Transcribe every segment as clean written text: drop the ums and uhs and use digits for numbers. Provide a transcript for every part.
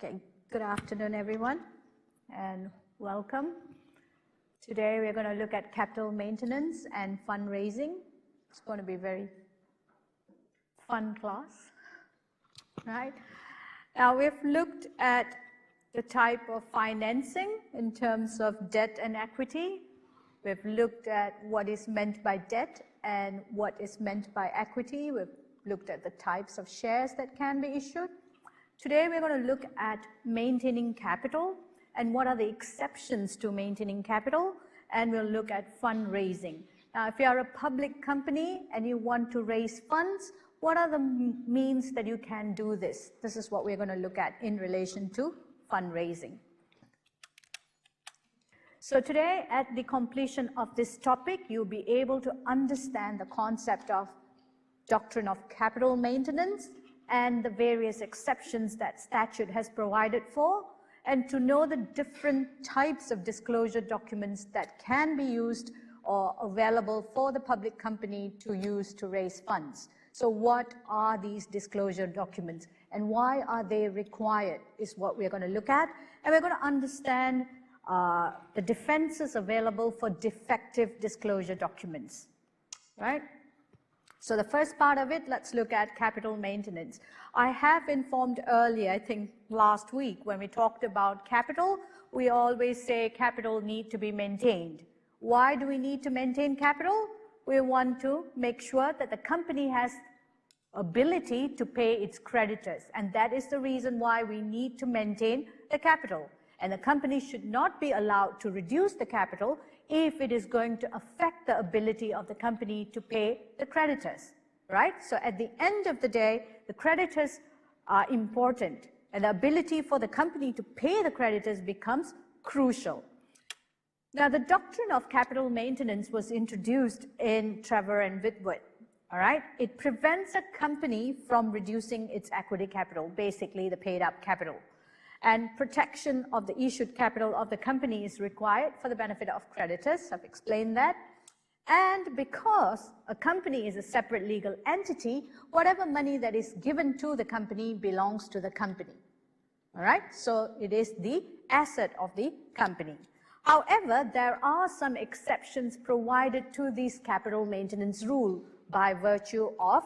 Okay, good afternoon, everyone, and welcome. Today we're going to look at capital maintenance and fundraising. It's going to be a very fun class, right? Now we've looked at the type of financing in terms of debt and equity. We've looked at what is meant by debt and what is meant by equity. We've looked at the types of shares that can be issued. Today we're going to look at maintaining capital and what are the exceptions to maintaining capital, and we'll look at fundraising. Now if you are a public company and you want to raise funds, what are the means that you can do this? This is what we're going to look at in relation to fundraising. So today, at the completion of this topic, you'll be able to understand the concept of doctrine of capital maintenance and the various exceptions that statute has provided for, and to know the different types of disclosure documents that can be used or available for the public company to use to raise funds. So what are these disclosure documents and why are they required is what we're going to look at, and we're going to understand the defenses available for defective disclosure documents, right? So the first part of it, let's look at capital maintenance. I have informed earlier, I think last week, when we talked about capital, we always say capital need to be maintained. Why do we need to maintain capital? We want to make sure that the company has ability to pay its creditors, and that is the reason why we need to maintain the capital. And the company should not be allowed to reduce the capital if it is going to affect the ability of the company to pay the creditors, right? So at the end of the day, the creditors are important, and the ability for the company to pay the creditors becomes crucial. Now, the doctrine of capital maintenance was introduced in Trevor and Whitworth, all right? It prevents a company from reducing its equity capital, basically the paid up capital. And protection of the issued capital of the company is required for the benefit of creditors. I've explained that. And because a company is a separate legal entity, whatever money that is given to the company belongs to the company. All right? So it is the asset of the company. However, there are some exceptions provided to this capital maintenance rule by virtue of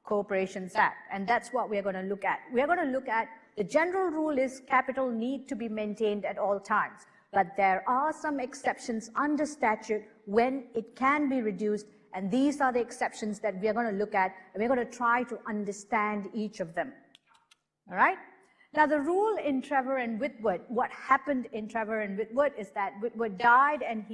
Corporations Act. And that's what we're going to look at. We're going to look at the general rule is capital need to be maintained at all times, but there are some exceptions under statute when it can be reduced, and these are the exceptions that we are going to look at, and we're going to try to understand each of them. All right? Now, the rule in Trevor and Whitworth, what happened in Trevor and Whitworth is that Whitworth died and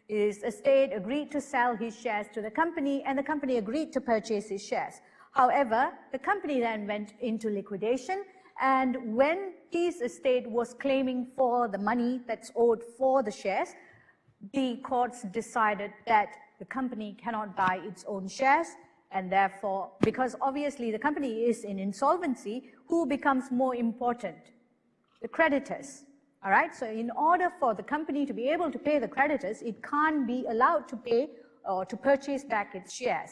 his estate agreed to sell his shares to the company, and the company agreed to purchase his shares. However, the company then went into liquidation, and when his estate was claiming for the money that's owed for the shares, the courts decided that the company cannot buy its own shares, and therefore, because obviously the company is in insolvency, who becomes more important? The creditors. All right, so in order for the company to be able to pay the creditors, it can't be allowed to pay or to purchase back its shares.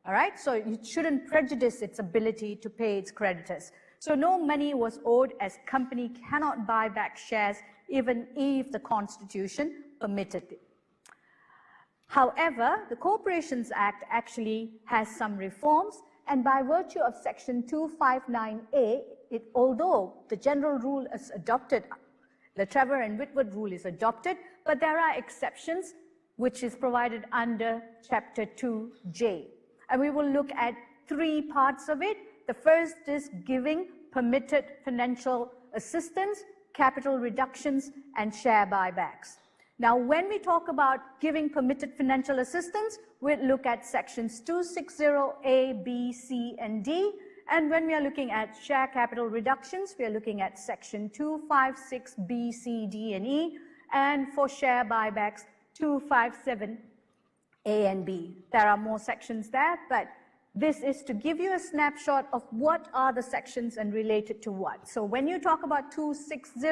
All right, so it shouldn't prejudice its ability to pay its creditors. So no money was owed, as company cannot buy back shares even if the Constitution permitted it. However, the Corporations Act actually has some reforms, and by virtue of Section 259A, although the general rule is adopted, the Trevor and Whitworth rule is adopted, but there are exceptions which is provided under Chapter 2J. And we will look at three parts of it. The first is giving permitted financial assistance, capital reductions, and share buybacks. Now, when we talk about giving permitted financial assistance, we'll look at sections 260A, B, C, and D. And when we are looking at share capital reductions, we are looking at section 256B, C, D, and E. And for share buybacks, 257A and B. There are more sections there, but this is to give you a snapshot of what are the sections and related to what. So when you talk about 260,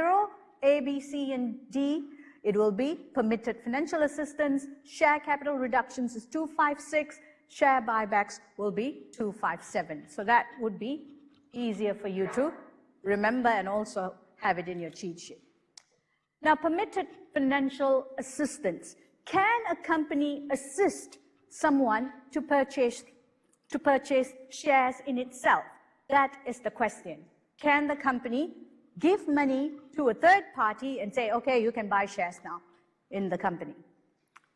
A, B, C, and D, it will be permitted financial assistance, share capital reductions is 256, share buybacks will be 257. So that would be easier for you to remember and also have it in your cheat sheet. Now, permitted financial assistance. Can a company assist someone to purchase shares in itself? That is the question. Can the company give money to a third party and say, okay, you can buy shares now in the company?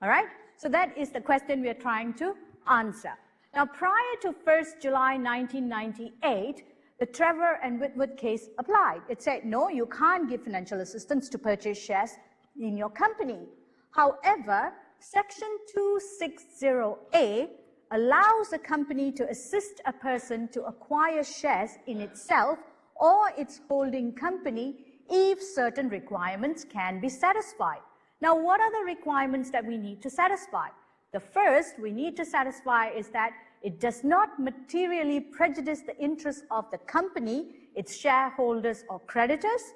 All right? So that is the question we are trying to answer. Now, prior to 1st July 1998, the Trevor and Whitworth case applied. It said, no, you can't give financial assistance to purchase shares in your company. However, Section 260A allows a company to assist a person to acquire shares in itself or its holding company if certain requirements can be satisfied. Now, what are the requirements that we need to satisfy? The first we need to satisfy is that it does not materially prejudice the interests of the company, its shareholders or creditors,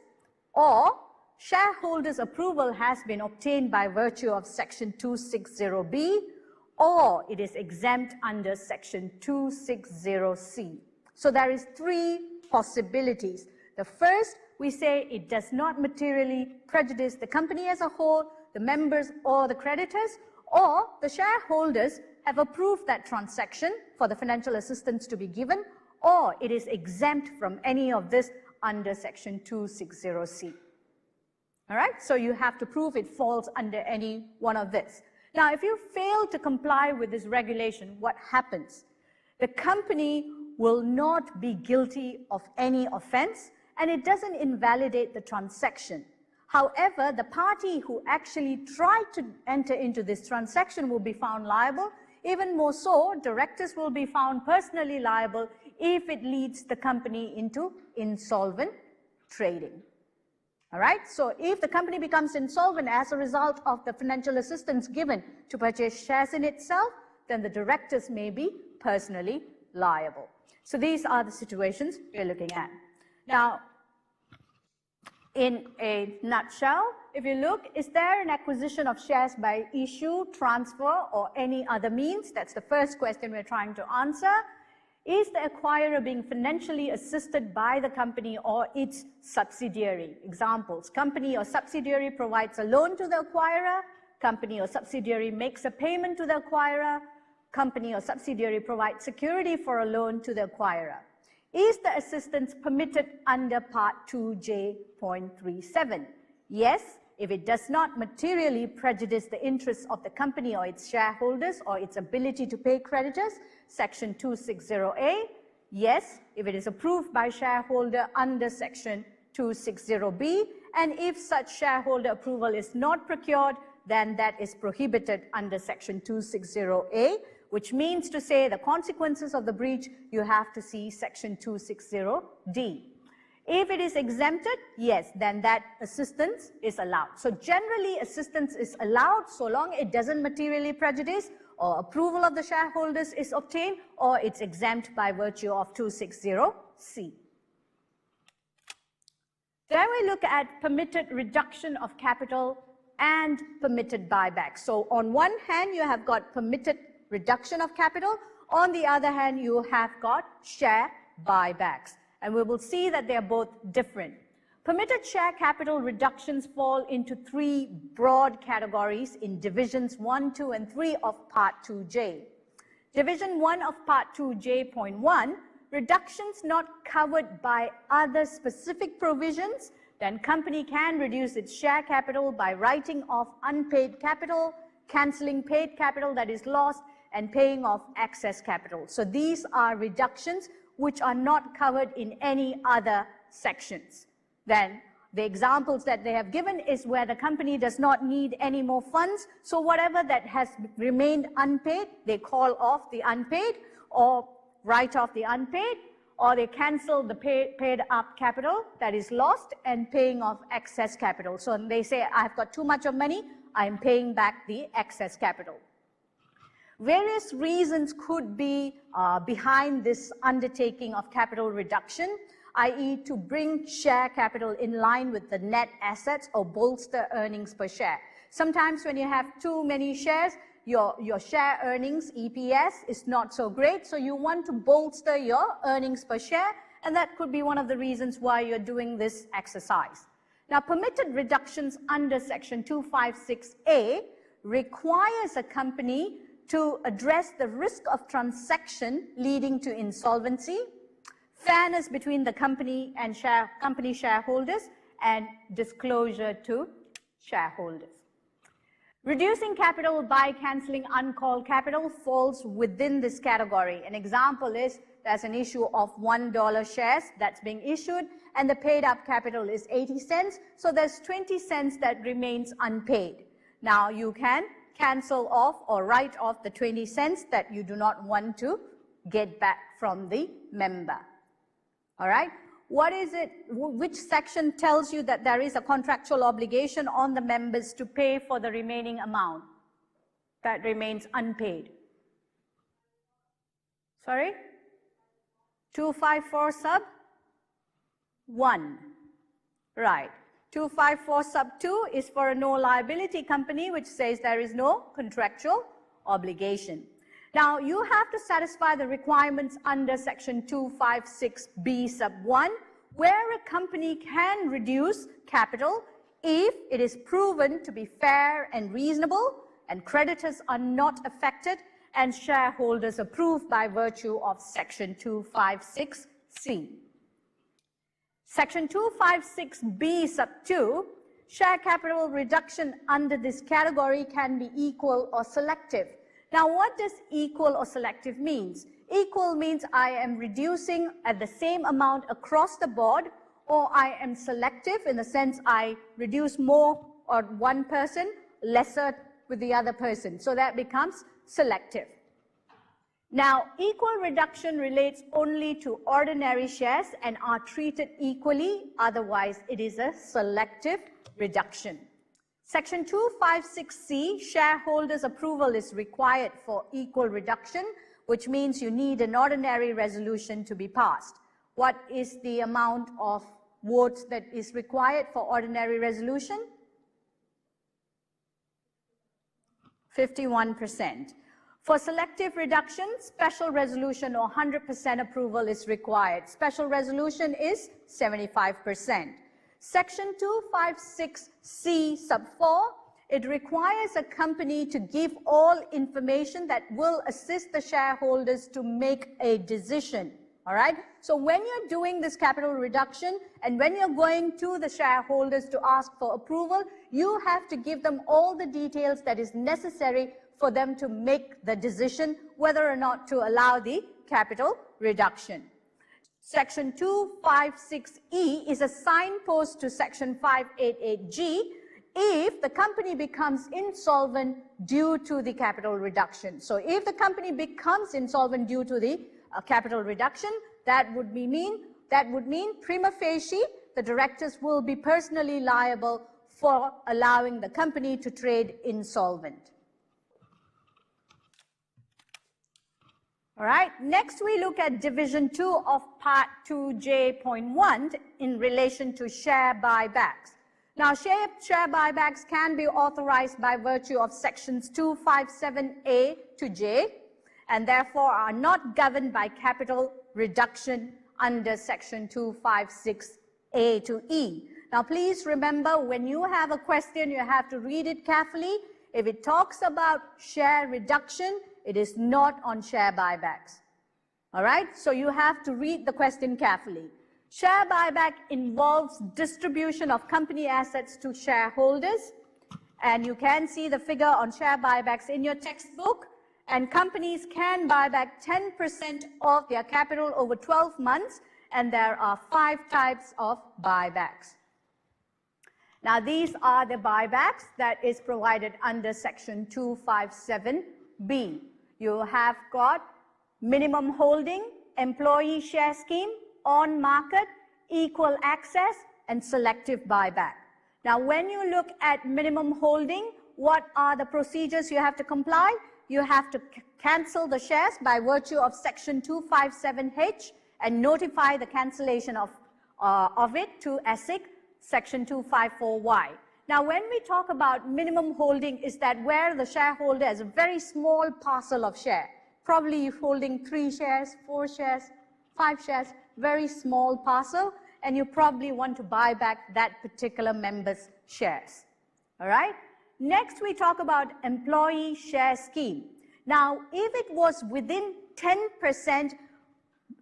or shareholders' approval has been obtained by virtue of Section 260B, or it is exempt under Section 260C. So there is three possibilities. The first, we say it does not materially prejudice the company as a whole, the members or the creditors, or the shareholders have approved that transaction for the financial assistance to be given, or it is exempt from any of this under Section 260C. All right, so you have to prove it falls under any one of this. Now, if you fail to comply with this regulation, what happens? The company will not be guilty of any offense, and it doesn't invalidate the transaction. However, the party who actually tried to enter into this transaction will be found liable. Even more so, directors will be found personally liable if it leads the company into insolvent trading. All right, so if the company becomes insolvent as a result of the financial assistance given to purchase shares in itself, then the directors may be personally liable. So these are the situations we're looking at. Now, in a nutshell, if you look, is there an acquisition of shares by issue, transfer, or any other means? That's the first question we're trying to answer. Is the acquirer being financially assisted by the company or its subsidiary? Examples, company or subsidiary provides a loan to the acquirer, company or subsidiary makes a payment to the acquirer, company or subsidiary provides security for a loan to the acquirer. Is the assistance permitted under Part 2J.37? Yes, if it does not materially prejudice the interests of the company or its shareholders or its ability to pay creditors, Section 260A. Yes, if it is approved by shareholder under Section 260B, and if such shareholder approval is not procured, then that is prohibited under Section 260A, which means to say the consequences of the breach, you have to see Section 260D. If it is exempted, yes, then that assistance is allowed. So generally, assistance is allowed so long it doesn't materially prejudice or approval of the shareholders is obtained or it's exempt by virtue of 260C. Then we look at permitted reduction of capital and permitted buyback. So on one hand, you have got permitted reduction of capital. On the other hand, you have got share buybacks. And we will see that they are both different. Permitted share capital reductions fall into three broad categories in Divisions 1, 2, and 3 of Part 2J. Division 1 of Part 2J.1, reductions not covered by other specific provisions, then company can reduce its share capital by writing off unpaid capital, cancelling paid capital that is lost, and paying off excess capital. So these are reductions which are not covered in any other sections. Then the examples that they have given is where the company does not need any more funds, so whatever that has remained unpaid, they call off the unpaid or write off the unpaid, or they cancel the paid up capital that is lost and paying off excess capital. So they say, I've got too much of money, I'm paying back the excess capital. Various reasons could be behind this undertaking of capital reduction, i.e. to bring share capital in line with the net assets or bolster earnings per share. Sometimes when you have too many shares, your share earnings, EPS, is not so great, so you want to bolster your earnings per share, and that could be one of the reasons why you're doing this exercise. Now, permitted reductions under Section 256A requires a company to address the risk of transaction leading to insolvency, fairness between the company and company shareholders, and disclosure to shareholders. Reducing capital by cancelling uncalled capital falls within this category. An example is there's an issue of $1 shares that's being issued, and the paid up capital is 80 cents, so there's 20 cents that remains unpaid. Now you can cancel off or write off the 20 cents that you do not want to get back from the member. All right? What is it, which section tells you that there is a contractual obligation on the members to pay for the remaining amount that remains unpaid? Sorry? 254 sub 1. Right. 254 sub 2 is for a no liability company, which says there is no contractual obligation. Now, you have to satisfy the requirements under Section 256B sub 1, where a company can reduce capital if it is proven to be fair and reasonable, and creditors are not affected, and shareholders approved by virtue of Section 256C. Section 256B sub 2, share capital reduction under this category can be equal or selective. Now, what does equal or selective means? Equal means I am reducing at the same amount across the board, or I am selective in the sense I reduce more on one person, lesser with the other person. So that becomes selective. Now, equal reduction relates only to ordinary shares and are treated equally, otherwise it is a selective reduction. Section 256C, shareholders' approval is required for equal reduction, which means you need an ordinary resolution to be passed. What is the amount of votes that is required for ordinary resolution? 51%. For selective reduction, special resolution or 100% approval is required. Special resolution is 75%. Section 256C sub 4, it requires a company to give all information that will assist the shareholders to make a decision. All right? So when you're doing this capital reduction and when you're going to the shareholders to ask for approval, you have to give them all the details that is necessary for them to make the decision whether or not to allow the capital reduction. Section 256E is a signpost to Section 588G if the company becomes insolvent due to the capital reduction. So if the company becomes insolvent due to the capital reduction, that would mean prima facie the directors will be personally liable for allowing the company to trade insolvent. All right, next we look at Division 2 of Part 2J.1 in relation to share buybacks. Now, share buybacks can be authorized by virtue of Sections 257A to J and therefore are not governed by capital reduction under Section 256A to E. Now, please remember, when you have a question, you have to read it carefully. If it talks about share reduction, it is not on share buybacks. All right? So you have to read the question carefully. Share buyback involves distribution of company assets to shareholders. And you can see the figure on share buybacks in your textbook. And companies can buy back 10% of their capital over 12 months. And there are 5 types of buybacks. Now, these are the buybacks that is provided under Section 257B. You have got minimum holding, employee share scheme, on market, equal access, and selective buyback. Now, when you look at minimum holding, what are the procedures you have to comply? You have to cancel the shares by virtue of Section 257H and notify the cancellation of it to ASIC, Section 254Y. Now, when we talk about minimum holding, is that where the shareholder has a very small parcel of share, probably holding 3 shares, 4 shares, 5 shares, very small parcel, and you probably want to buy back that particular member's shares. All right? Next, we talk about employee share scheme. Now, if it was within 10%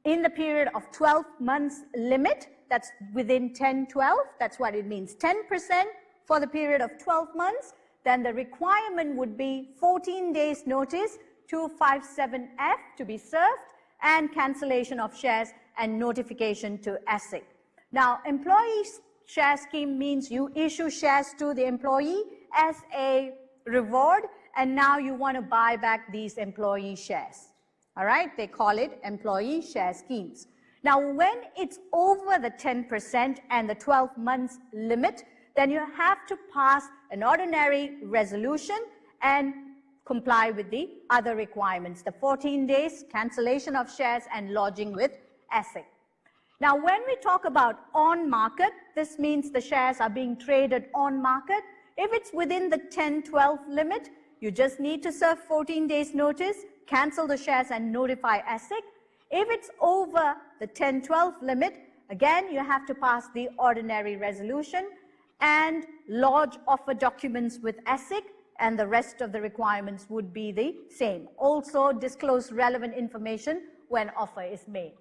in the period of 12 months limit, that's within 10-12, that's what it means, 10% for the period of 12 months, then the requirement would be 14 days notice, 257F to be served, and cancellation of shares and notification to ASIC. Now, employee share scheme means you issue shares to the employee as a reward, and now you want to buy back these employee shares. All right, they call it employee share schemes. Now, when it's over the 10% and the 12 months limit, then you have to pass an ordinary resolution and comply with the other requirements, the 14 days, cancellation of shares, and lodging with ASIC. Now, when we talk about on market, this means the shares are being traded on market. If it's within the 10-12 limit, you just need to serve 14 days notice, cancel the shares, and notify ASIC. If it's over the 10-12 limit, again, you have to pass the ordinary resolution and lodge offer documents with ASIC, and the rest of the requirements would be the same. Also, disclose relevant information when offer is made.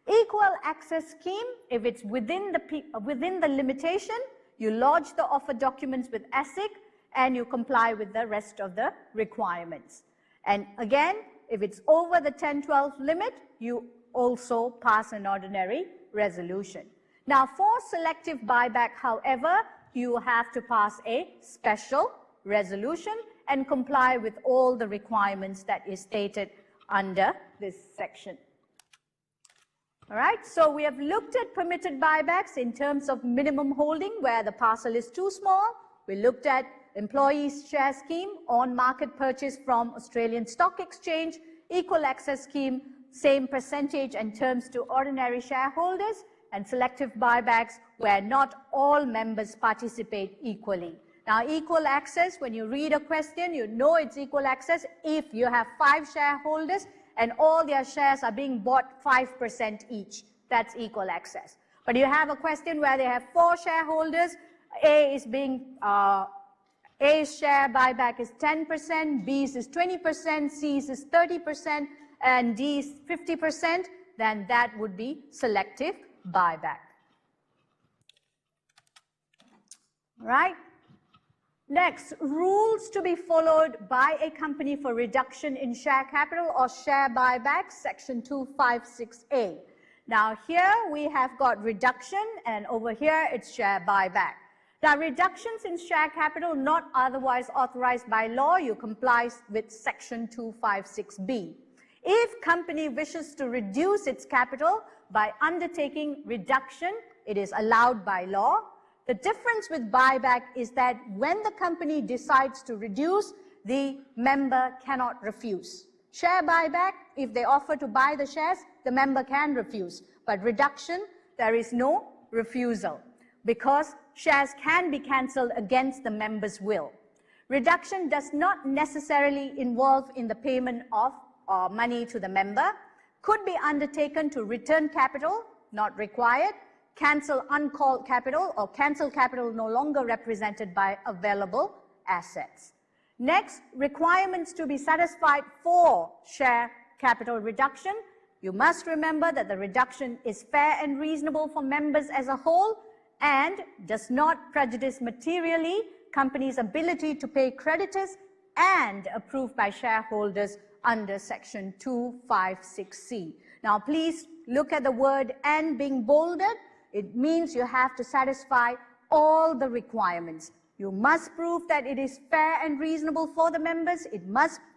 Equal access scheme, if it's within the limitation, you lodge the offer documents with ASIC and you comply with the rest of the requirements. And again, if it's over the 10-12 limit, you also pass an ordinary resolution. Now, for selective buyback, however, you have to pass a special resolution and comply with all the requirements that is stated under this section. All right, so we have looked at permitted buybacks in terms of minimum holding where the parcel is too small. We looked at employee share scheme, on market purchase from Australian Stock Exchange, equal access scheme, same percentage and terms to ordinary shareholders, and selective buybacks where not all members participate equally. Now, equal access, when you read a question, you know it's equal access if you have 5 shareholders and all their shares are being bought 5% each. That's equal access. But you have a question where they have 4 shareholders, A's share buyback is 10%, B's is 20%, C's is 30%, and D's 50%, then that would be selective buyback. Right? Next, rules to be followed by a company for reduction in share capital or share buyback, section 256A. Now here we have got reduction, and over here it's share buyback. Now, reductions in share capital not otherwise authorized by law, you comply with section 256B. If company wishes to reduce its capital by undertaking reduction, it is allowed by law. The difference with buyback is that when the company decides to reduce, the member cannot refuse. Share buyback, if they offer to buy the shares, the member can refuse. But reduction, there is no refusal because shares can be cancelled against the member's will. Reduction does not necessarily involve in the payment of money to the member, could be undertaken to return capital, not required, cancel uncalled capital, or cancel capital no longer represented by available assets. Next, requirements to be satisfied for share capital reduction. You must remember that the reduction is fair and reasonable for members as a whole and does not prejudice materially company's ability to pay creditors and approved by shareholders under section 256C. Now, please look at the word "and" being bolded. It means you have to satisfy all the requirements. You must prove that it is fair and reasonable for the members.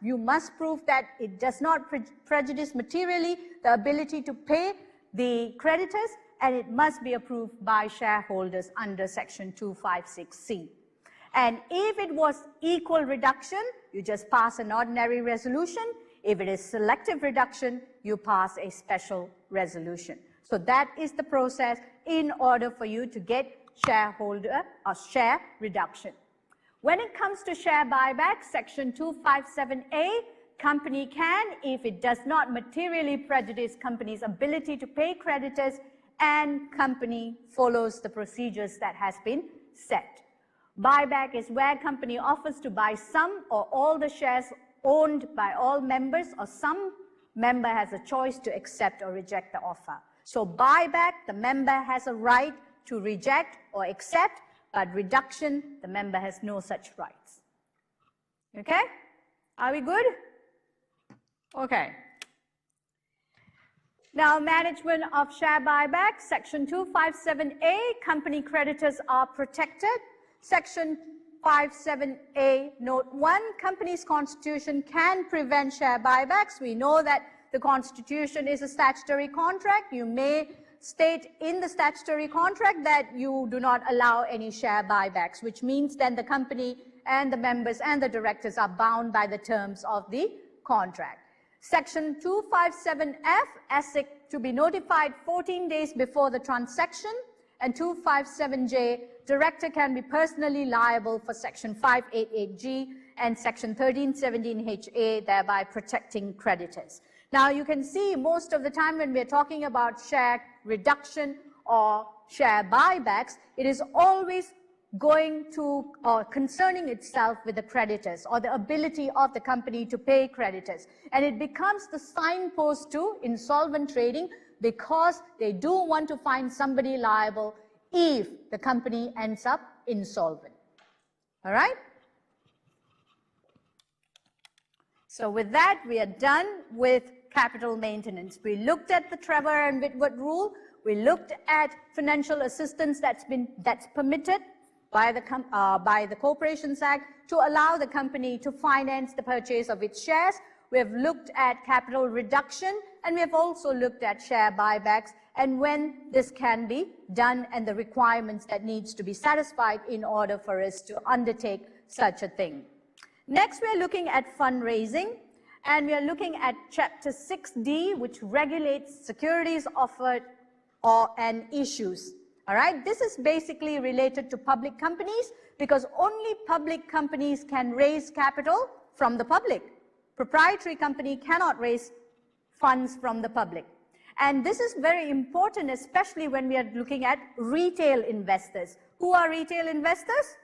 You must prove that it does not prejudice materially the ability to pay the creditors, and it must be approved by shareholders under section 256C. And if it was equal reduction, you just pass an ordinary resolution. If it is selective reduction, you pass a special resolution. So that is the process in order for you to get shareholder or share reduction. When it comes to share buyback, section 257A, company can, if it does not materially prejudice company's ability to pay creditors and company follows the procedures that has been set. Buyback is where company offers to buy some or all the shares owned by all members, or some member has a choice to accept or reject the offer. So buyback, the member has a right to reject or accept, but reduction, the member has no such rights. Okay? Are we good? Okay. Now, management of share buyback, Section 257A, company creditors are protected. Section 57A, Note 1, company's constitution can prevent share buybacks. We know that the constitution is a statutory contract. You may state in the statutory contract that you do not allow any share buybacks, which means then the company and the members and the directors are bound by the terms of the contract. Section 257F, ASIC to be notified 14 days before the transaction, and 257J, director can be personally liable for Section 588G and Section 1317HA, thereby protecting creditors. Now, you can see most of the time when we're talking about share reduction or share buybacks, it is always going to or concerning itself with the creditors or the ability of the company to pay creditors. And it becomes the signpost to insolvent trading because they do want to find somebody liable if the company ends up insolvent. All right? So with that, we are done with capital maintenance. We looked at the Trevor and Whitworth rule. We looked at financial assistance that's permitted by the Corporations Act to allow the company to finance the purchase of its shares. We have looked at capital reduction, and we have also looked at share buybacks and when this can be done and the requirements that needs to be satisfied in order for us to undertake such a thing. Next, we are looking at fundraising, and we are looking at Chapter 6D, which regulates securities offered and issues. All right, this is basically related to public companies because only public companies can raise capital from the public. Proprietary company cannot raise funds from the public. And this is very important, especially when we are looking at retail investors. Who are retail investors?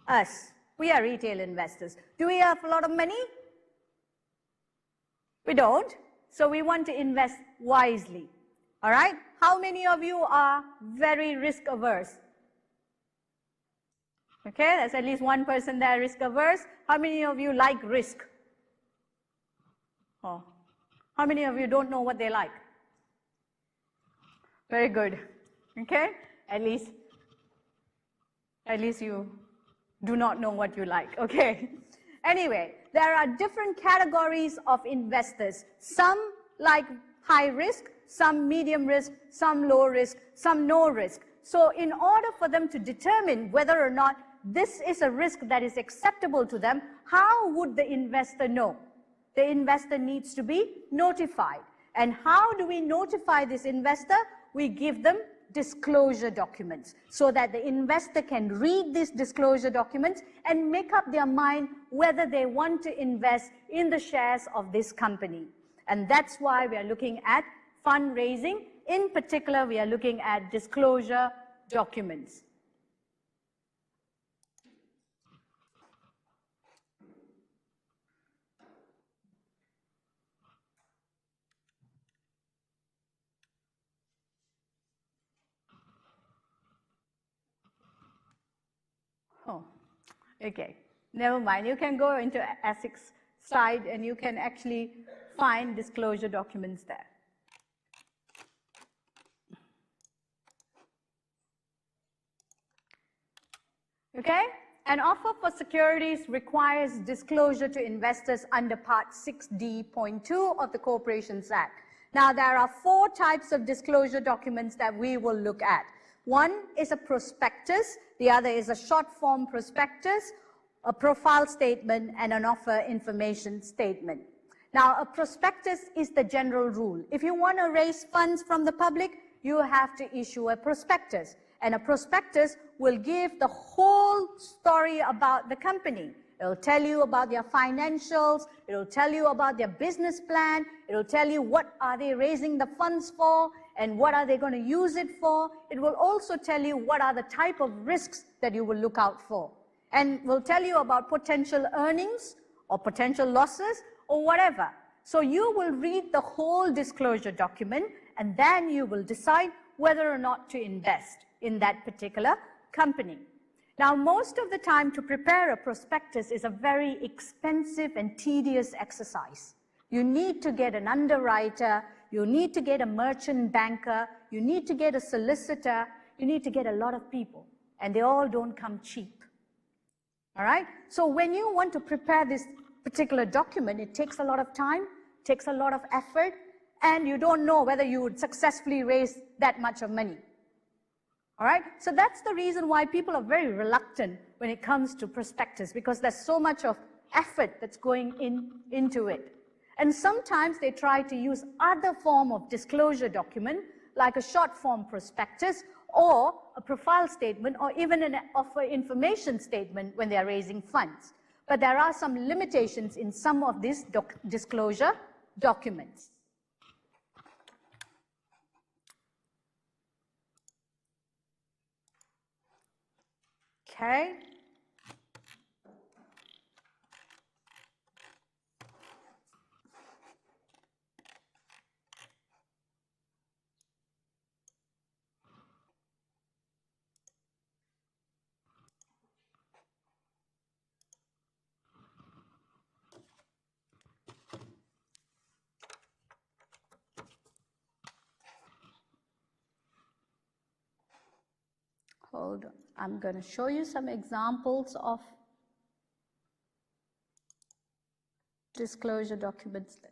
Us. We are retail investors. Do we have a lot of money? We don't. So we want to invest wisely. All right? How many of you are very risk averse? Okay, there's at least one person there risk averse. How many of you like risk? Oh. How many of you don't know what they like? Very good. Okay? At least you do not know what you like. Okay? Anyway, there are different categories of investors. Some like high risk, some medium risk, some low risk, some no risk. So in order for them to determine whether or not this is a risk that is acceptable to them, how would the investor know? The investor needs to be notified. And how do we notify this investor? We give them disclosure documents so that the investor can read these disclosure documents and make up their mind whether they want to invest in the shares of this company. And that's why we are looking at fundraising. In particular, we are looking at disclosure documents. Oh, okay. Never mind. You can go into ASIC's site and you can actually find disclosure documents there. Okay? An offer for securities requires disclosure to investors under Part 6D.2 of the Corporations Act. Now, there are 4 types of disclosure documents that we will look at. One is a prospectus, the other is a short form prospectus, a profile statement, and an offer information statement. Now, a prospectus is the general rule. If you want to raise funds from the public, you have to issue a prospectus. And a prospectus will give the whole story about the company. It'll tell you about their financials. It'll tell you about their business plan. It'll tell you what are they raising the funds for and what are they going to use it for. It will also tell you what are the type of risks that you will look out for. And will tell you about potential earnings or potential losses or whatever. So you will read the whole disclosure document and then you will decide whether or not to invest in that particular company. Now, most of the time to prepare a prospectus is a very expensive and tedious exercise. You need to get an underwriter, you need to get a merchant banker, you need to get a solicitor, you need to get a lot of people, and they all don't come cheap. All right? So when you want to prepare this particular document, it takes a lot of time, takes a lot of effort, and you don't know whether you would successfully raise that much of money. All right, so that's the reason why people are very reluctant when it comes to prospectus, because there's so much of effort that's going into it. And sometimes they try to use other form of disclosure document, like a short form prospectus or a profile statement or even an offer information statement when they are raising funds. But there are some limitations in some of these disclosure documents. Okay. Hold on. I'm going to show you some examples of disclosure documents then.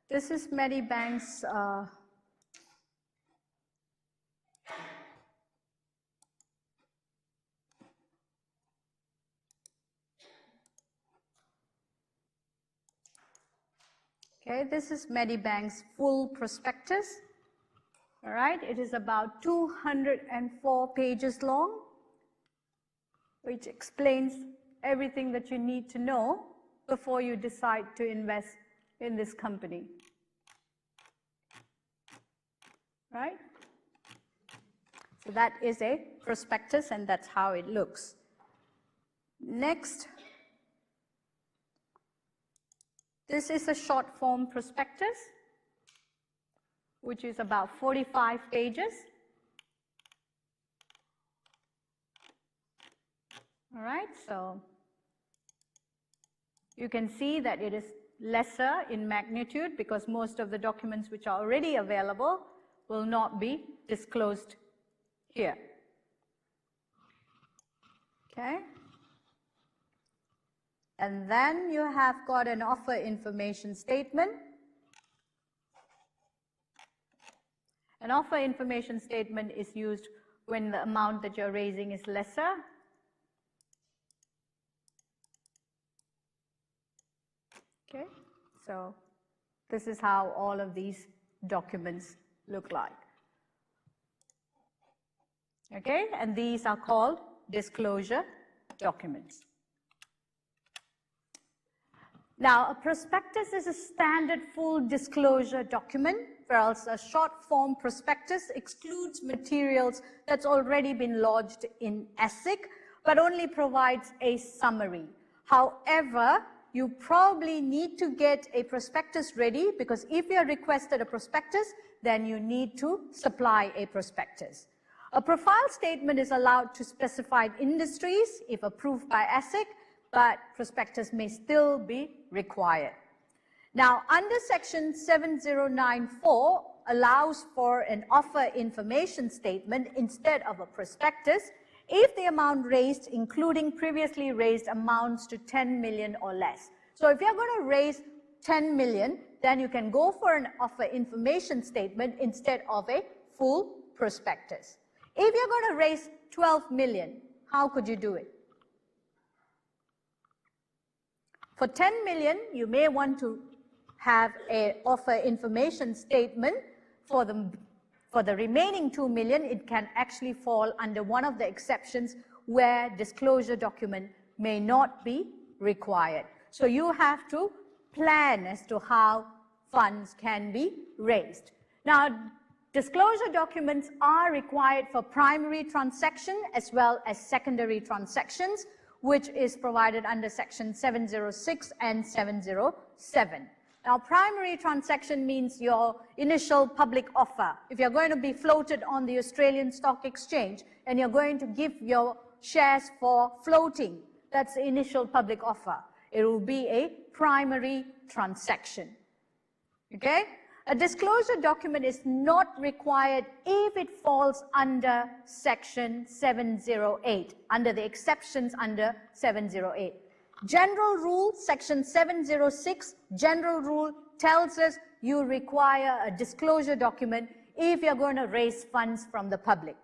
This is Medibank's okay, this is Medibank's full prospectus. All right, it is about 204 pages long, which explains everything that you need to know before you decide to invest in this company. Right? So that is a prospectus and that's how it looks. Next, this is a short form prospectus, which is about 45 pages. All right, so you can see that it is lesser in magnitude because most of the documents which are already available will not be disclosed here. Okay. And then you have got an offer information statement. An offer information statement is used when the amount that you're raising is lesser. Okay, so this is how all of these documents look like. Okay, and these are called disclosure documents. Now, a prospectus is a standard full disclosure document, whereas a short form prospectus excludes materials that's already been lodged in ASIC, but only provides a summary. However, you probably need to get a prospectus ready because if you are requested a prospectus, then you need to supply a prospectus. A profile statement is allowed to specified industries if approved by ASIC, but prospectus may still be required. Now, under section 7094 allows for an offer information statement instead of a prospectus if the amount raised, including previously raised amounts to 10 million or less. So if you're going to raise 10 million, then you can go for an offer information statement instead of a full prospectus. If you're going to raise 12 million, how could you do it? For 10 million, you may want to have an offer information statement. For the remaining 2 million, it can actually fall under one of the exceptions where disclosure document may not be required. So you have to plan as to how funds can be raised. Now, disclosure documents are required for primary transaction as well as secondary transactions, which is provided under section 706 and 707. Now, primary transaction means your initial public offer. If you're going to be floated on the Australian Stock Exchange and you're going to give your shares for floating, that's the initial public offer. It will be a primary transaction. Okay? A disclosure document is not required if it falls under section 708, under the exceptions under 708. General rule, section 706, general rule tells us you require a disclosure document if you're going to raise funds from the public.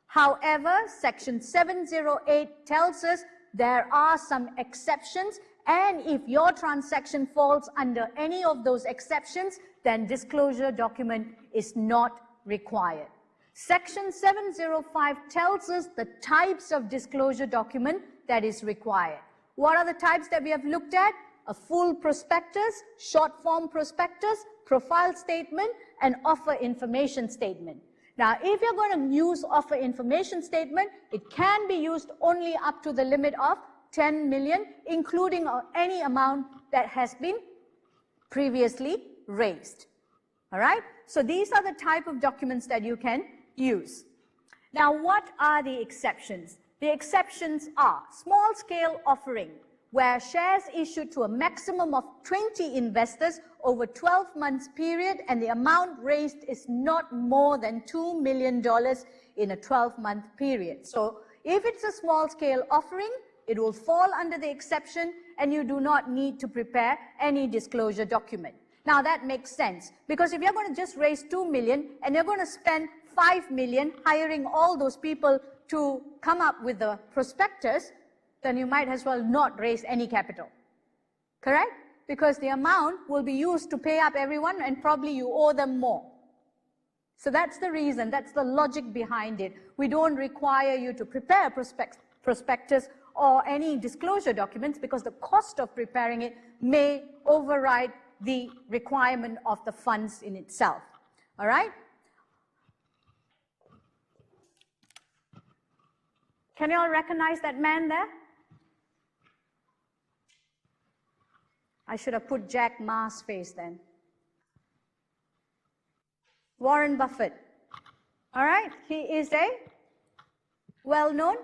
However, section 708 tells us there are some exceptions, and if your transaction falls under any of those exceptions, then disclosure document is not required. Section 705 tells us the types of disclosure document that is required. What are the types that we have looked at? A full prospectus, short form prospectus, profile statement, and offer information statement. Now, if you're going to use offer information statement, it can be used only up to the limit of 10 million, including any amount that has been previously raised. All right? So these are the type of documents that you can use. Now, what are the exceptions? The exceptions are small scale offering, where shares issued to a maximum of 20 investors over 12 months period, and the amount raised is not more than $2 million in a 12-month period. So if it's a small scale offering, it will fall under the exception, and you do not need to prepare any disclosure document. Now that makes sense, because if you're going to just raise 2 million and you're going to spend 5 million hiring all those people to come up with the prospectus, then you might as well not raise any capital. Correct? Because the amount will be used to pay up everyone, and probably you owe them more. So that's the reason, that's the logic behind it. We don't require you to prepare a prospectus or any disclosure documents, because the cost of preparing it may override the requirement of the funds in itself. All right? Can you all recognize that man there? I should have put Jack Ma's face then. Warren Buffett. All right? He is a well-known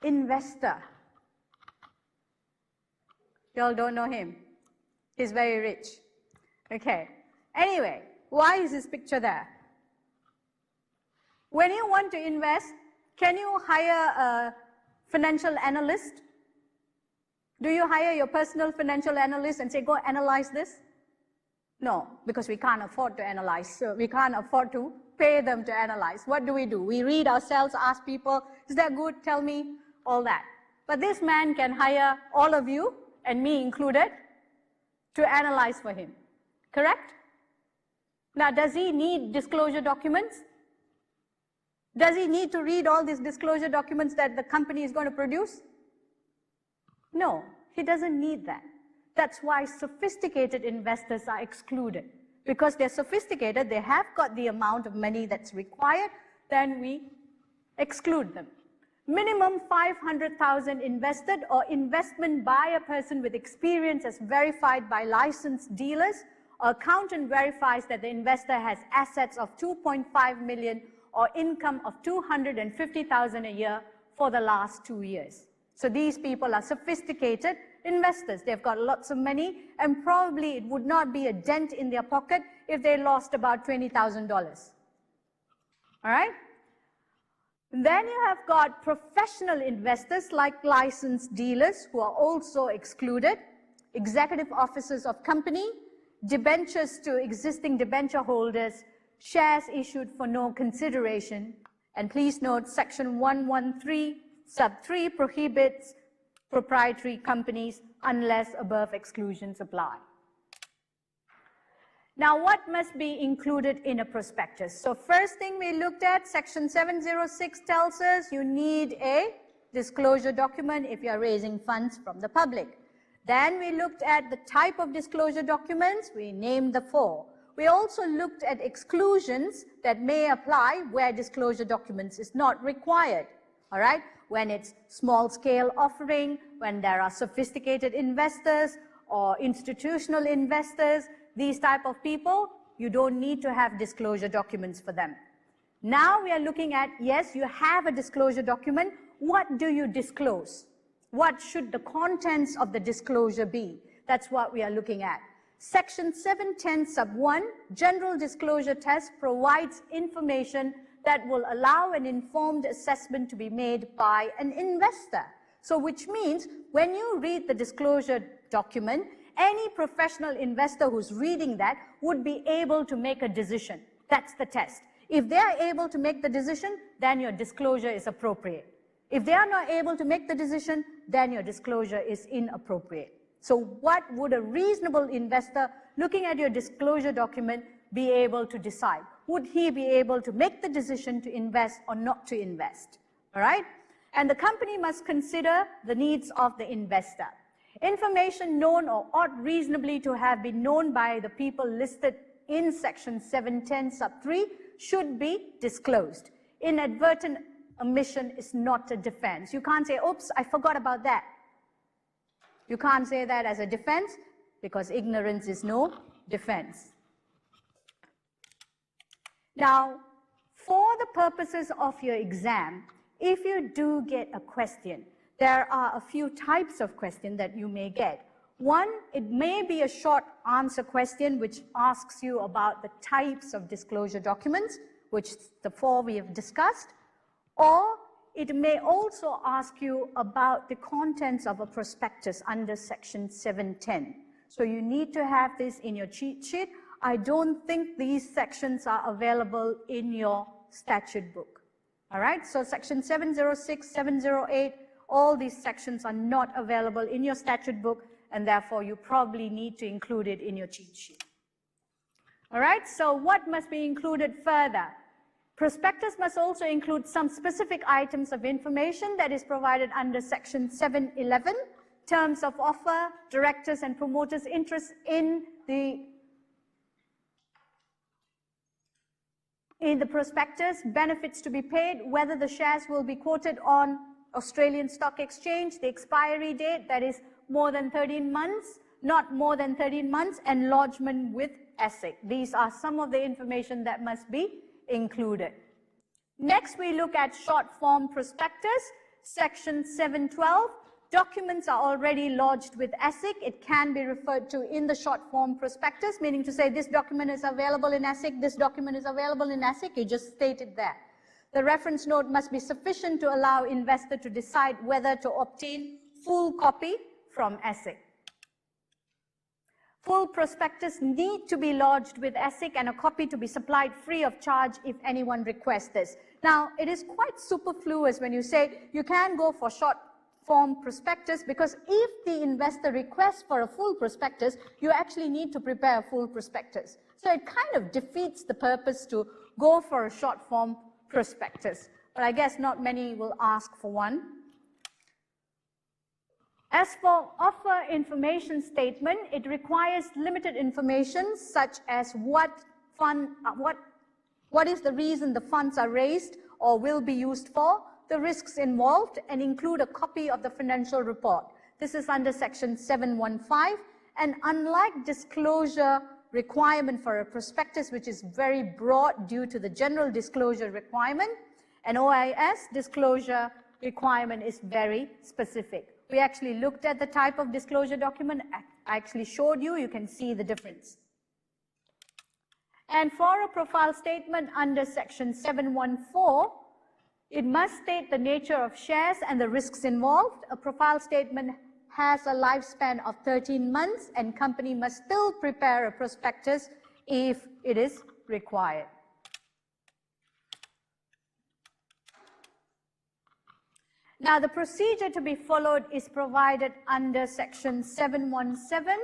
investor. You all don't know him. He's very rich. Okay. Anyway, why is this picture there? When you want to invest, can you hire a financial analyst? Do you hire your personal financial analyst and say, go analyze this? No, because we can't afford to analyze. So we can't afford to pay them to analyze. What do? We read ourselves, ask people, is that good? Tell me, all that. But this man can hire all of you, and me included, to analyze for him. Correct? Now, does he need disclosure documents? Does he need to read all these disclosure documents that the company is going to produce? No, he doesn't need that. That's why sophisticated investors are excluded. Because they're sophisticated, they have got the amount of money that's required, then we exclude them. Minimum 500,000 invested or investment by a person with experience as verified by licensed dealers. Accountant verifies that the investor has assets of 2.5 million or income of 250,000 a year for the last 2 years. So these people are sophisticated investors. They've got lots of money, and probably it would not be a dent in their pocket if they lost about $20,000. All right? Then you have got professional investors like licensed dealers who are also excluded, executive officers of company, debentures to existing debenture holders, shares issued for no consideration. And please note, section 113 sub 3 prohibits proprietary companies unless above exclusions apply. Now, what must be included in a prospectus? So first thing we looked at, section 706 tells us you need a disclosure document if you are raising funds from the public. Then we looked at the type of disclosure documents. We named the 4. We also looked at exclusions that may apply where disclosure documents is not required. All right? When it's small scale offering, when there are sophisticated investors or institutional investors, these type of people, you don't need to have disclosure documents for them. Now we are looking at, yes, you have a disclosure document. What do you disclose? What should the contents of the disclosure be? That's what we are looking at. Section 710 sub 1, general disclosure test, provides information that will allow an informed assessment to be made by an investor. So which means when you read the disclosure document, any professional investor who's reading that would be able to make a decision. That's the test. If they are able to make the decision, then your disclosure is appropriate. If they are not able to make the decision, then your disclosure is inappropriate. So what would a reasonable investor looking at your disclosure document be able to decide? Would he be able to make the decision to invest or not to invest? All right? And the company must consider the needs of the investor. Information known or ought reasonably to have been known by the people listed in section 710 sub 3 should be disclosed. Inadvertent omission is not a defense. You can't say, oops, I forgot about that. You can't say that as a defense because ignorance is no defense. Now, for the purposes of your exam, if you do get a question, there are a few types of question that you may get. One, it may be a short answer question which asks you about the types of disclosure documents, which the 4 we have discussed, or it may also ask you about the contents of a prospectus under section 710. So you need to have this in your cheat sheet. I don't think these sections are available in your statute book. All right, so section 706, 708, all these sections are not available in your statute book, and therefore you probably need to include it in your cheat sheet. All right, so what must be included further? Prospectus must also include some specific items of information that is provided under section 711, terms of offer, directors and promoters' interest in the prospectus, benefits to be paid, whether the shares will be quoted on Australian Stock Exchange, the expiry date, that is more than 13 months, not more than 13 months, and lodgement with ASIC. These are some of the information that must be included. Next, we look at short form prospectus, section 712. Documents are already lodged with ASIC. It can be referred to in the short form prospectus, meaning to say this document is available in ASIC, this document is available in ASIC, you just state it there. The reference note must be sufficient to allow investor to decide whether to obtain full copy from ASIC. Full prospectus need to be lodged with ASIC and a copy to be supplied free of charge if anyone requests this. Now, it is quite superfluous when you say you can go for short form prospectus, because if the investor requests for a full prospectus, you actually need to prepare a full prospectus. So it kind of defeats the purpose to go for a short form prospectus, but I guess not many will ask for one. As for offer information statement, it requires limited information such as what is the reason the funds are raised or will be used for, the risks involved, and include a copy of the financial report. This is under section 715, and unlike disclosure requirement for a prospectus, which is very broad due to the general disclosure requirement, an OIS disclosure requirement is very specific. We actually looked at the type of disclosure document. I actually showed you. You can see the difference. And for a profile statement under section 714, it must state the nature of shares and the risks involved. A profile statement has a lifespan of 13 months, and company must still prepare a prospectus if it is required. Now, the procedure to be followed is provided under Section 717.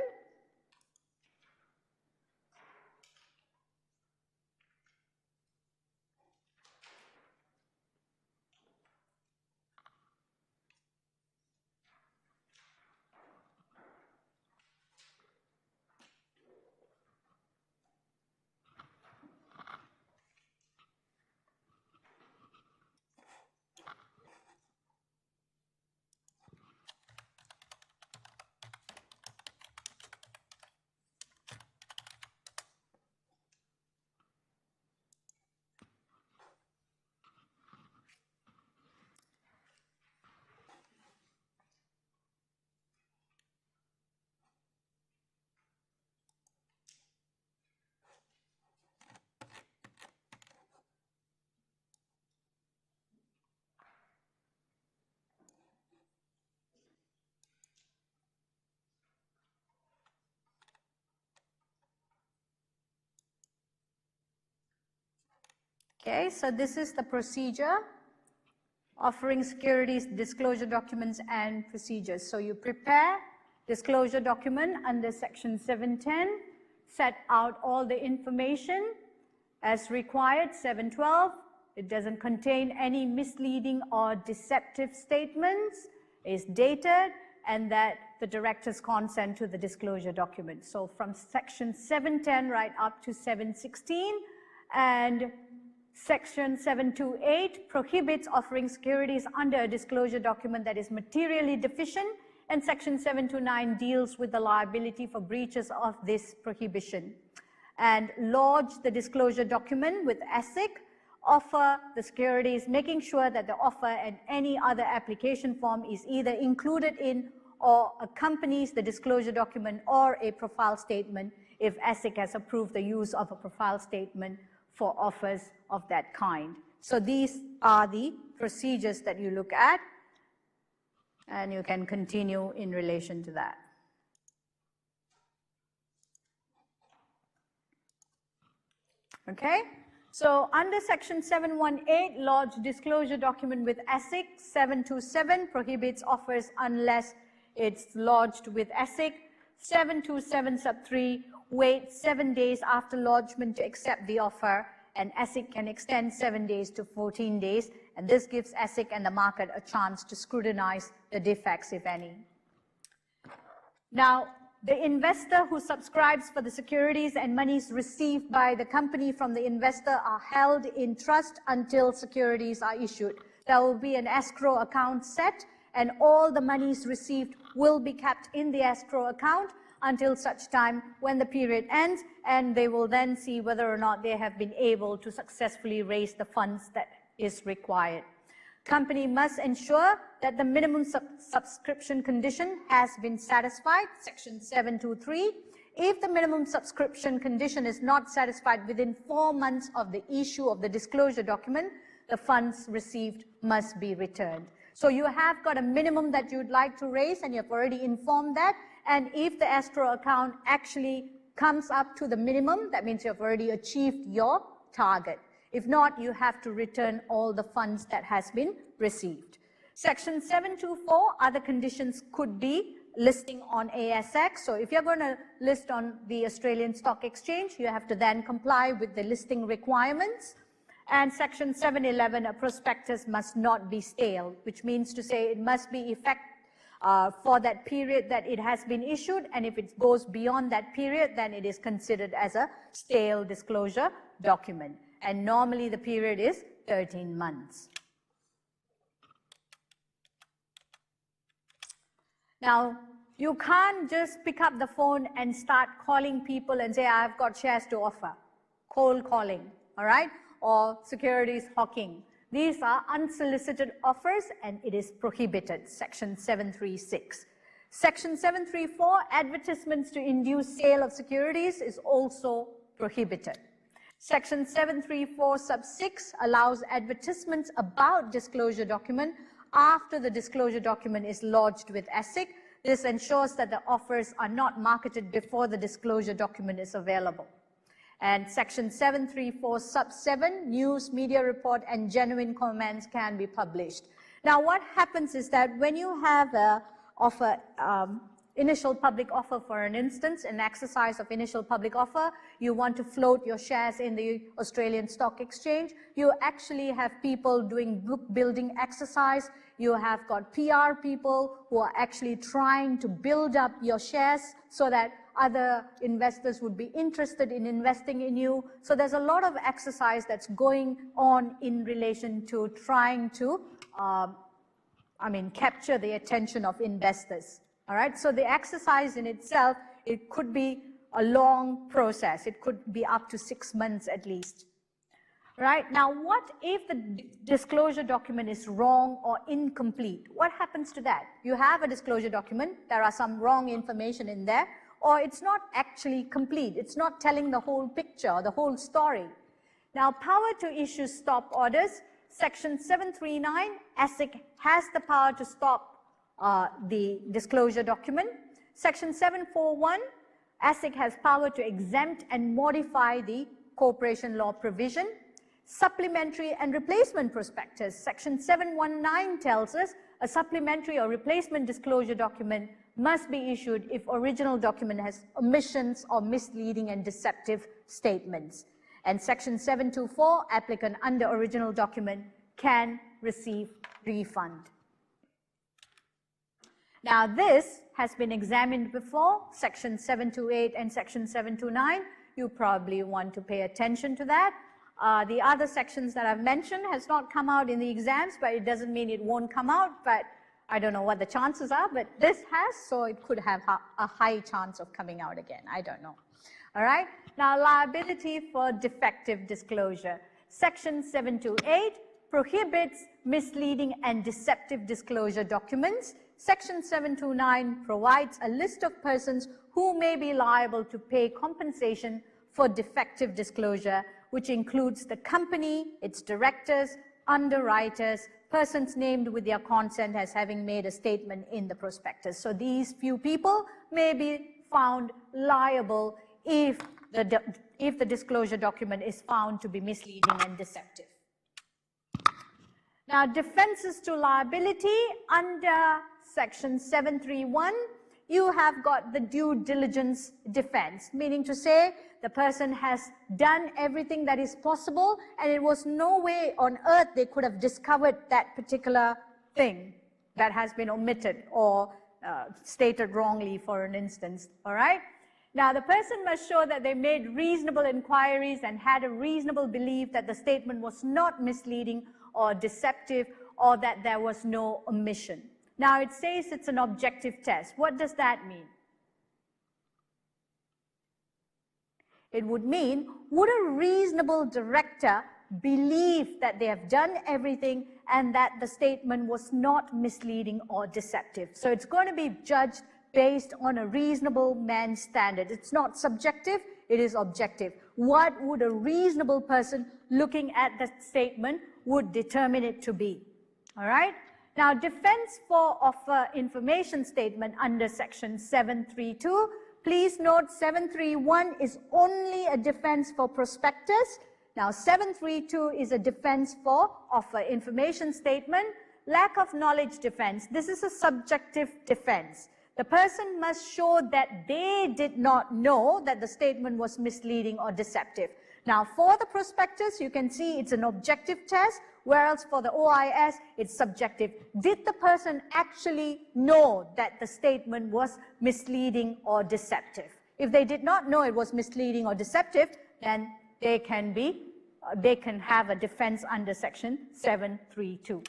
Okay, so this is the procedure, offering securities, disclosure documents and procedures. So you prepare disclosure document under Section 710, set out all the information as required. 712, it doesn't contain any misleading or deceptive statements, is dated, and that the directors consent to the disclosure document. So from Section 710 right up to 716, and Section 728 prohibits offering securities under a disclosure document that is materially deficient, and Section 729 deals with the liability for breaches of this prohibition. And lodge the disclosure document with ASIC, offer the securities, making sure that the offer and any other application form is either included in or accompanies the disclosure document or a profile statement if ASIC has approved the use of a profile statement for offers of that kind. So these are the procedures that you look at, and you can continue in relation to that. Okay, so under Section 718, lodge disclosure document with ASIC. 727 prohibits offers unless it's lodged with ASIC. 727 sub 3, wait 7 days after lodgement to accept the offer, and ASIC can extend 7 days to 14 days, and this gives ASIC and the market a chance to scrutinize the defects, if any. Now, the investor who subscribes for the securities and monies received by the company from the investor are held in trust until securities are issued. There will be an escrow account set, and all the monies received will be kept in the escrow account until such time when the period ends, and they will then see whether or not they have been able to successfully raise the funds that is required. Company must ensure that the minimum subscription condition has been satisfied, Section 723. If the minimum subscription condition is not satisfied within 4 months of the issue of the disclosure document, the funds received must be returned. So you have got a minimum that you'd like to raise, and you've already informed that, and if the escrow account actually comes up to the minimum, that means you've already achieved your target. If not, you have to return all the funds that has been received. Section 724, other conditions could be listing on ASX. So if you're going to list on the Australian Stock Exchange, you have to then comply with the listing requirements. And Section 711, a prospectus must not be stale, which means to say it must be effective for that period that it has been issued, and if it goes beyond that period, then it is considered as a stale disclosure document. And normally the period is 13 months. Now, you can't just pick up the phone and start calling people and say, I've got shares to offer. Cold calling, all right? Or securities hawking. These are unsolicited offers, and it is prohibited, Section 736. Section 734, advertisements to induce sale of securities is also prohibited. Section 734 sub 6 allows advertisements about disclosure document after the disclosure document is lodged with ASIC. This ensures that the offers are not marketed before the disclosure document is available. And Section 734 sub 7, news, media report and genuine comments can be published. Now, what happens is that when you have a offer, initial public offer, for an instance, an exercise of initial public offer, you want to float your shares in the Australian Stock Exchange, you actually have people doing book building exercise, you have got PR people who are actually trying to build up your shares so that other investors would be interested in investing in you. So there's a lot of exercise that's going on in relation to trying to, capture the attention of investors. All right, so the exercise in itself, it could be a long process. It could be up to 6 months at least. Right, now what if the disclosure document is wrong or incomplete? What happens to that? You have a disclosure document, there are some wrong information in there, or it's not actually complete. It's not telling the whole picture, the whole story. Now, power to issue stop orders, Section 739, ASIC has the power to stop the disclosure document. Section 741, ASIC has power to exempt and modify the corporation law provision. Supplementary and replacement prospectus, Section 719 tells us a supplementary or replacement disclosure document must be issued if original document has omissions or misleading and deceptive statements. And Section 724, applicant under original document can receive refund. Now this has been examined before, Section 728 and Section 729. You probably want to pay attention to that. The other sections that I've mentioned has not come out in the exams, but it doesn't mean it won't come out, but I don't know what the chances are, but this has, so it could have a high chance of coming out again. I don't know. All right. Now, liability for defective disclosure. Section 728 prohibits misleading and deceptive disclosure documents. Section 729 provides a list of persons who may be liable to pay compensation for defective disclosure, which includes the company, its directors, underwriters, persons named with their consent as having made a statement in the prospectus. So these few people may be found liable if the disclosure document is found to be misleading and deceptive. Now, defenses to liability under Section 731, you have got the due diligence defense, meaning to say the person has done everything that is possible and it was no way on earth they could have discovered that particular thing that has been omitted or stated wrongly, for an instance, all right? Now, the person must show that they made reasonable inquiries and had a reasonable belief that the statement was not misleading or deceptive or that there was no omission. Now, it says it's an objective test. What does that mean? It would mean, would a reasonable director believe that they have done everything and that the statement was not misleading or deceptive? So it's going to be judged based on a reasonable man's standard. It's not subjective, it is objective. What would a reasonable person looking at the statement would determine it to be? All right? Now, defense for offer information statement under Section 732. Please note 731 is only a defense for prospectus. Now, 732 is a defense for offer information statement. Lack of knowledge defense. This is a subjective defense. The person must show that they did not know that the statement was misleading or deceptive. Now, for the prospectus, you can see it's an objective test, whereas for the OIS, it's subjective. Did the person actually know that the statement was misleading or deceptive? If they did not know it was misleading or deceptive, then they can have a defense under Section 732.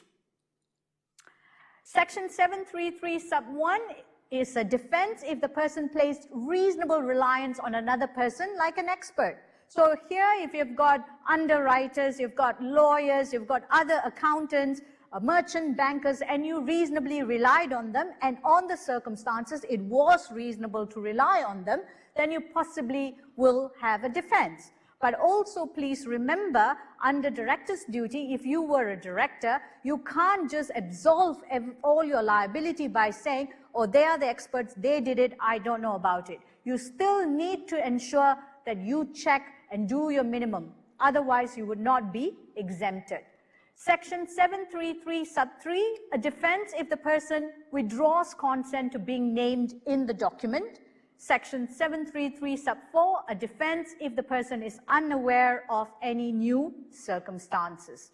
Section 733 sub 1 is a defense if the person placed reasonable reliance on another person like an expert. So here, if you've got underwriters, you've got lawyers, you've got other accountants, merchant bankers, and you reasonably relied on them, and on the circumstances it was reasonable to rely on them, then you possibly will have a defense. But also please remember, under director's duty, if you were a director, you can't just absolve all your liability by saying, oh, they are the experts, they did it, I don't know about it. You still need to ensure that you check and do your minimum. Otherwise, you would not be exempted. Section 733 sub 3, a defense if the person withdraws consent to being named in the document. Section 733 sub 4, a defense if the person is unaware of any new circumstances.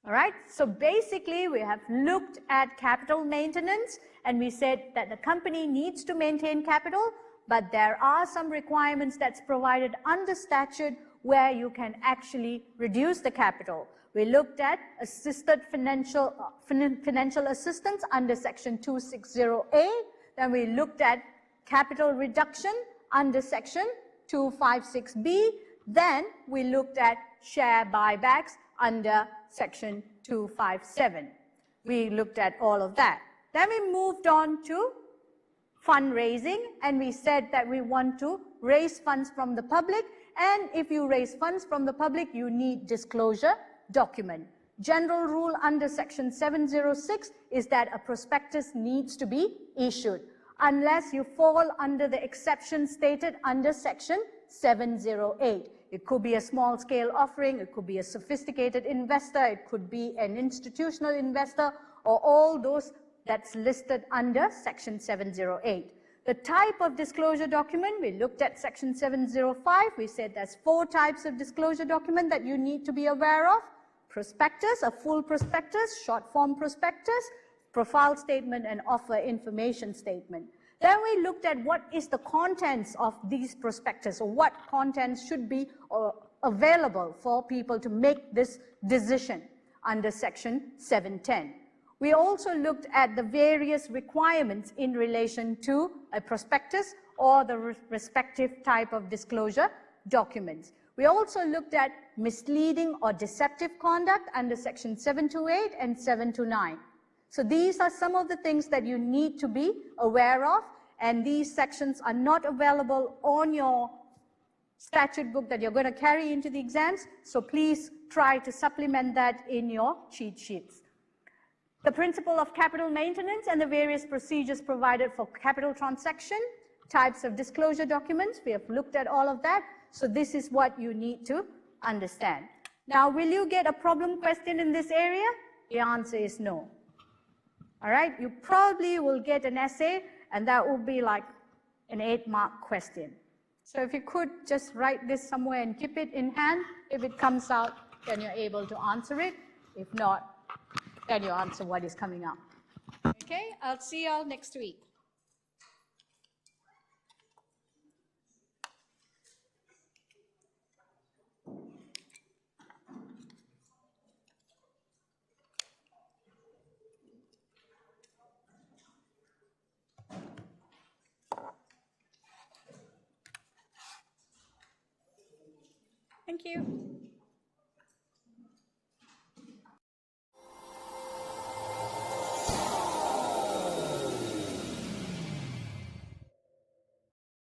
All right, so basically we have looked at capital maintenance and we said that the company needs to maintain capital, but there are some requirements that's provided under statute where you can actually reduce the capital. We looked at assisted financial assistance under section 260A, then we looked at capital reduction under section 256B, then we looked at share buybacks under section 257. We looked at all of that. Then we moved on to fundraising and we said that we want to raise funds from the public, and if you raise funds from the public, you need disclosure document. General rule under section 706 is that a prospectus needs to be issued unless you fall under the exception stated under section 708. It could be a small scale offering, it could be a sophisticated investor, it could be an institutional investor, or all those that's listed under section 708. The type of disclosure document, we looked at section 705, we said there's 4 types of disclosure document that you need to be aware of. Prospectus, a full prospectus, short form prospectus, profile statement, and offer information statement. Then we looked at what is the contents of these prospectus, or what contents should be available for people to make this decision under section 710. We also looked at the various requirements in relation to a prospectus or the respective type of disclosure documents. We also looked at misleading or deceptive conduct under section 728 and 729. So these are some of the things that you need to be aware of, and these sections are not available on your statute book that you're going to carry into the exams, so please try to supplement that in your cheat sheets. The principle of capital maintenance and the various procedures provided for capital transaction, types of disclosure documents, we have looked at all of that, so this is what you need to understand. Now, will you get a problem question in this area? The answer is no. All right, you probably will get an essay, and that will be like an 8-mark question. So if you could just write this somewhere and keep it in hand, if it comes out, then you're able to answer it. If not, then you answer what is coming up. Okay, I'll see y'all next week. Thank you.